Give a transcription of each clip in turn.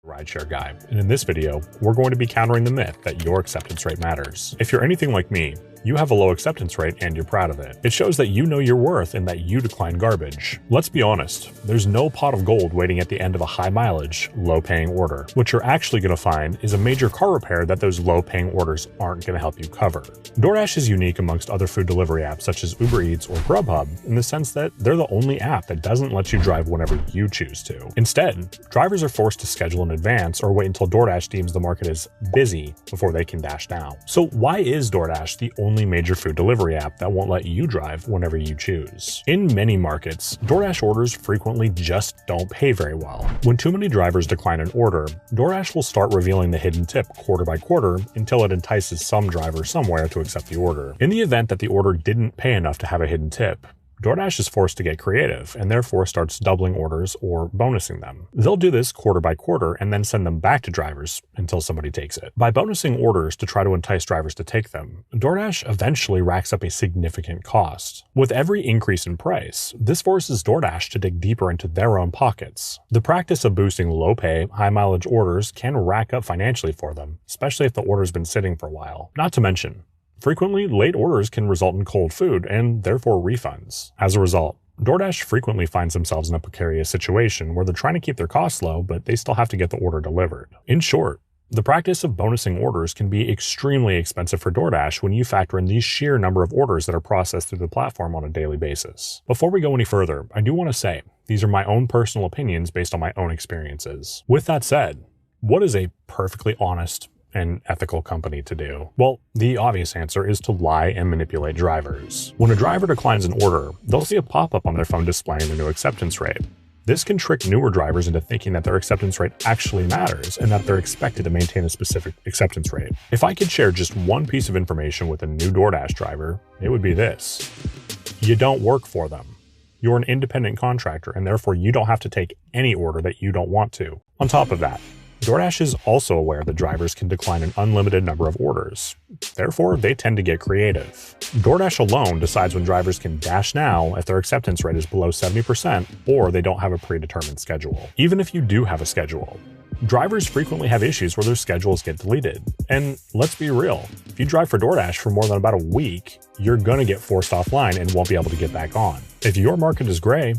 Rideshare guy, and in this video, we're going to be countering the myth that your acceptance rate matters. If you're anything like me, you have a low acceptance rate and you're proud of it. It shows that you know your worth and that you decline garbage. Let's be honest, there's no pot of gold waiting at the end of a high mileage, low paying order. What you're actually going to find is a major car repair that those low paying orders aren't going to help you cover. Doordash is unique amongst other food delivery apps such as Uber Eats or Grubhub in the sense that they're the only app that doesn't let you drive whenever you choose to. Instead, drivers are forced to schedule in advance or wait until Doordash deems the market is busy before they can dash now. So why is Doordash the only major food delivery app that won't let you drive whenever you choose? In many markets, Doordash orders frequently just don't pay very well. When too many drivers decline an order, Doordash will start revealing the hidden tip quarter by quarter until it entices some driver somewhere to accept the order. In the event that the order didn't pay enough to have a hidden tip, Doordash is forced to get creative and therefore starts doubling orders or bonusing them. They'll do this quarter by quarter and then send them back to drivers until somebody takes it. By bonusing orders to try to entice drivers to take them, Doordash eventually racks up a significant cost. With every increase in price, this forces Doordash to dig deeper into their own pockets. The practice of boosting low-pay, high-mileage orders can rack up financially for them, especially if the order's been sitting for a while. Not to mention, frequently, late orders can result in cold food and therefore refunds. As a result, Doordash frequently finds themselves in a precarious situation where they're trying to keep their costs low, but they still have to get the order delivered. In short, the practice of bonusing orders can be extremely expensive for Doordash when you factor in the sheer number of orders that are processed through the platform on a daily basis. Before we go any further, I do want to say, these are my own personal opinions based on my own experiences. With that said, what is a perfectly honest and ethical company to do? Well, the obvious answer is to lie and manipulate drivers. When a driver declines an order, they'll see a pop-up on their phone displaying their new acceptance rate. This can trick newer drivers into thinking that their acceptance rate actually matters and that they're expected to maintain a specific acceptance rate. If I could share just one piece of information with a new Doordash driver, it would be this: you don't work for them. You're an independent contractor and therefore you don't have to take any order that you don't want to. On top of that, Doordash is also aware that drivers can decline an unlimited number of orders. Therefore, they tend to get creative. Doordash alone decides when drivers can dash now if their acceptance rate is below 70% or they don't have a predetermined schedule. Even if you do have a schedule, drivers frequently have issues where their schedules get deleted. And let's be real, if you drive for Doordash for more than about a week, you're gonna get forced offline and won't be able to get back on. If your market is gray,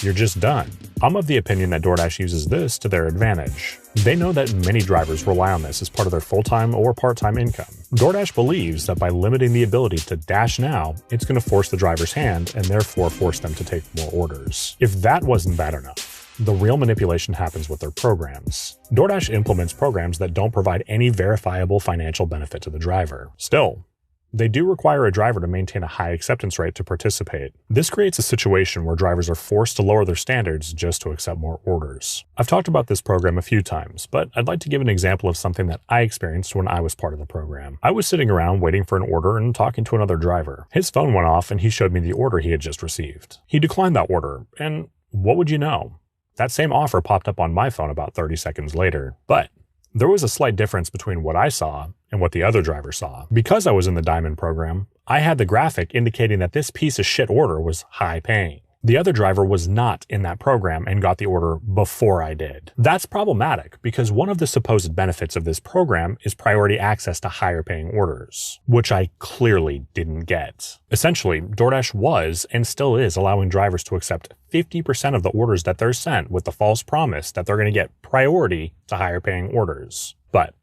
you're just done. I'm of the opinion that Doordash uses this to their advantage. They know that many drivers rely on this as part of their full-time or part-time income. Doordash believes that by limiting the ability to dash now, it's going to force the driver's hand and therefore force them to take more orders. If that wasn't bad enough, the real manipulation happens with their programs. Doordash implements programs that don't provide any verifiable financial benefit to the driver. Still, they do require a driver to maintain a high acceptance rate to participate. This creates a situation where drivers are forced to lower their standards just to accept more orders. I've talked about this program a few times, but I'd like to give an example of something that I experienced when I was part of the program. I was sitting around waiting for an order and talking to another driver. His phone went off and he showed me the order he had just received. He declined that order, and what would you know? That same offer popped up on my phone about 30 seconds later. But there was a slight difference between what I saw and what the other driver saw. Because I was in the Diamond program, I had the graphic indicating that this piece of shit order was high paying. The other driver was not in that program and got the order before I did. That's problematic because one of the supposed benefits of this program is priority access to higher paying orders, which I clearly didn't get. Essentially, Doordash was and still is allowing drivers to accept 50% of the orders that they're sent with the false promise that they're going to get priority to higher paying orders. But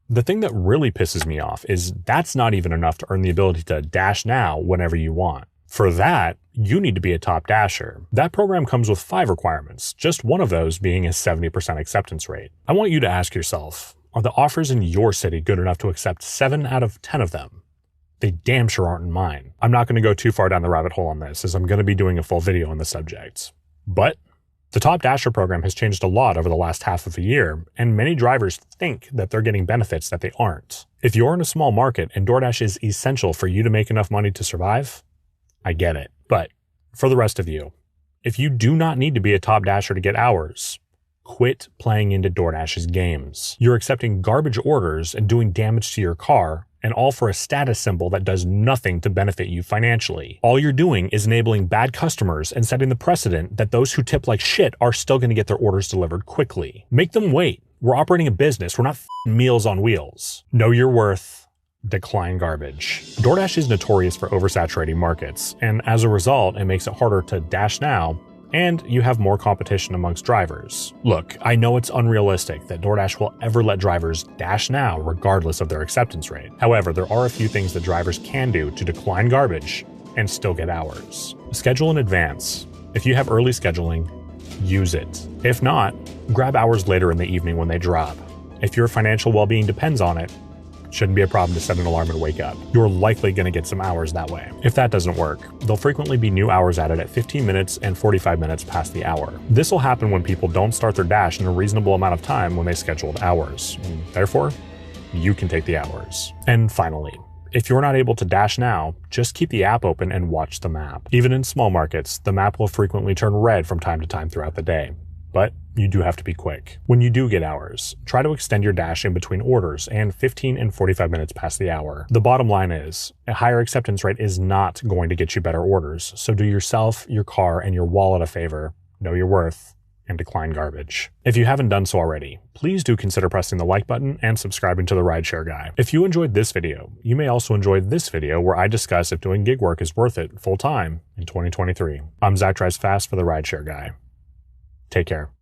the thing that really pisses me off is that's not even enough to earn the ability to dash now whenever you want. For that, you need to be a top dasher. That program comes with 5 requirements, just one of those being a 70% acceptance rate. I want you to ask yourself, are the offers in your city good enough to accept 7 out of 10 of them? They damn sure aren't in mine. I'm not going to go too far down the rabbit hole on this, as I'm going to be doing a full video on the subject. But the Top Dasher program has changed a lot over the last half of a year, and many drivers think that they're getting benefits that they aren't. If you're in a small market and Doordash is essential for you to make enough money to survive, I get it. But for the rest of you, if you do not need to be a top dasher to get hours, quit playing into Doordash's games. You're accepting garbage orders and doing damage to your car and all for a status symbol that does nothing to benefit you financially. All you're doing is enabling bad customers and setting the precedent that those who tip like shit are still going to get their orders delivered quickly. Make them wait. We're operating a business. We're not Meals on Wheels. Know your worth. Decline garbage. DoorDash is notorious for oversaturating markets, and as a result, it makes it harder to dash now, and you have more competition amongst drivers. Look, I know it's unrealistic that DoorDash will ever let drivers dash now regardless of their acceptance rate. However, there are a few things that drivers can do to decline garbage and still get hours. Schedule in advance. If you have early scheduling, use it. If not, grab hours later in the evening when they drop. If your financial well-being depends on it, shouldn't be a problem to set an alarm and wake up. You're likely going to get some hours that way. If that doesn't work, there'll frequently be new hours added at 15 minutes and 45 minutes past the hour. This will happen when people don't start their dash in a reasonable amount of time when they scheduled hours. And therefore, you can take the hours. And finally, if you're not able to dash now, just keep the app open and watch the map. Even in small markets, the map will frequently turn red from time to time throughout the day. But you do have to be quick. When you do get hours, try to extend your dash in between orders and 15 and 45 minutes past the hour. The bottom line is, a higher acceptance rate is not going to get you better orders, so do yourself, your car, and your wallet a favor, know your worth, and decline garbage. If you haven't done so already, please do consider pressing the like button and subscribing to The Rideshare Guy. If you enjoyed this video, you may also enjoy this video where I discuss if doing gig work is worth it full-time in 2023. I'm Zach Drives Fast for The Rideshare Guy. Take care.